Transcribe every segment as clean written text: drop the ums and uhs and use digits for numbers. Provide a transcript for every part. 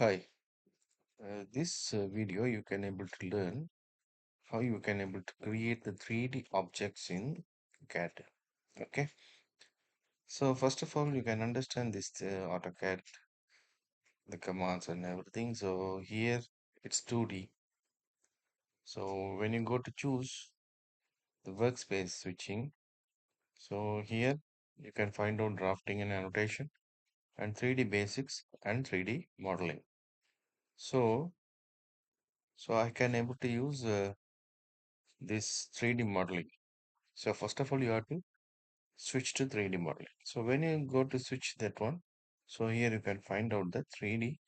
Hi, this video you can able to learn how you can able to create the 3D objects in CAD. Okay, so first of all you can understand this AutoCAD, the commands and everything. So here it's 2D. So when you go to choose the workspace switching, so here you can find out drafting and annotation and 3D basics and 3D modeling. So so I can able to use this 3D modeling. So first of all, you have to switch to 3D modeling. So when you go to switch that one, so here you can find out the 3D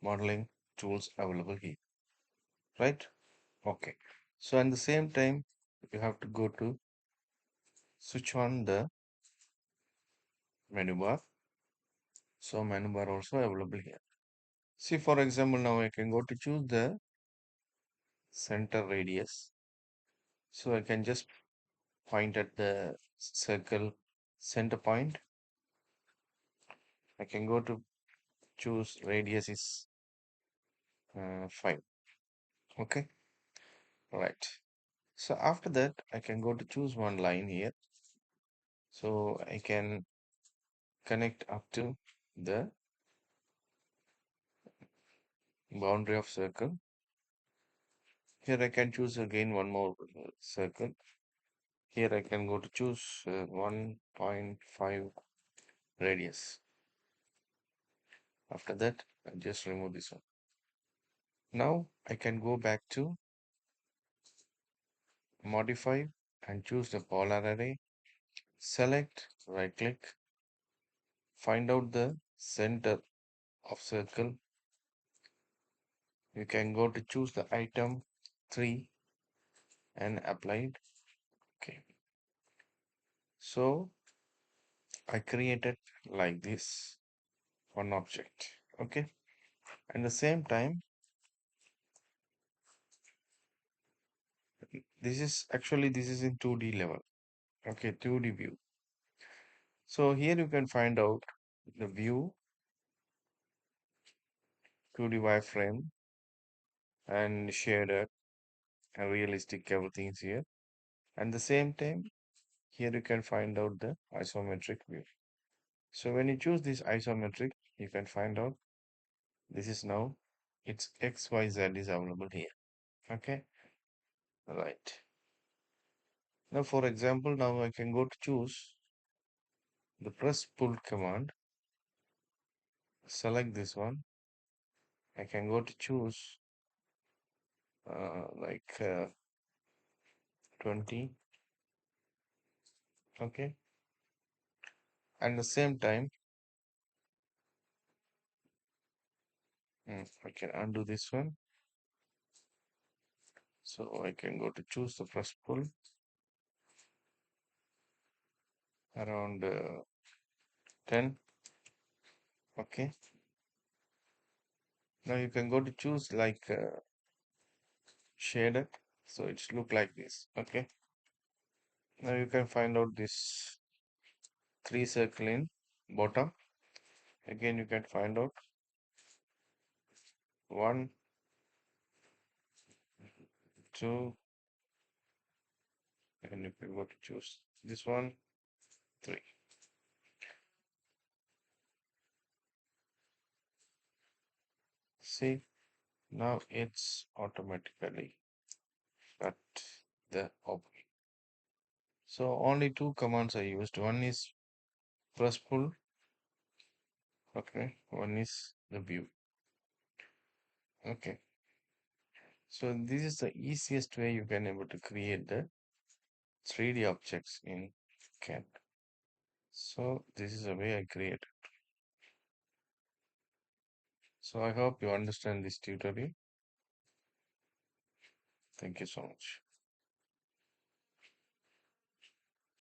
modeling tools available here, right? Okay. So at the same time, you have to go to switch on the menu bar. So menu bar also available here. See, for example, now I can go to choose the center radius. So I can just point at the circle center point. I can go to choose radius is 5. Okay, right. So after that, I can go to choose one line here. So I can connect up to the boundary of circle. Here I can choose again one more circle. Here I can go to choose 1.5 radius. After that, I just remove this one. Now I can go back to modify and choose the polar array. Select, right click, find out the center of circle. You can go to choose the item 3 and applied. Okay, so I created like this one object. Okay, and the same time, this is in 2D level. Okay, 2D view. So here you can find out the view, 2D wireframe, and shader and realistic everything is here. And the same time, here you can find out the isometric view. So when you choose this isometric, you can find out this is now its XYZ is available here. Okay, right. Now, for example, now I can go to choose the press pull command, select this one. I can go to choose like 20. Okay, and the same time, I can undo this one. So I can go to choose the press pull around 10. Okay, now you can go to choose like shader. So it's look like this. Okay, now you can find out this three circle in bottom. Again, you can find out one, two, and you can go to choose this one, 3. See, now it's automatically cut the object. So only two commands are used. One is press pull, okay, one is the view. Okay, so this is the easiest way you can able to create the 3D objects in CAD. So this is the way I create. So I hope you understand this tutorial. Thank you so much.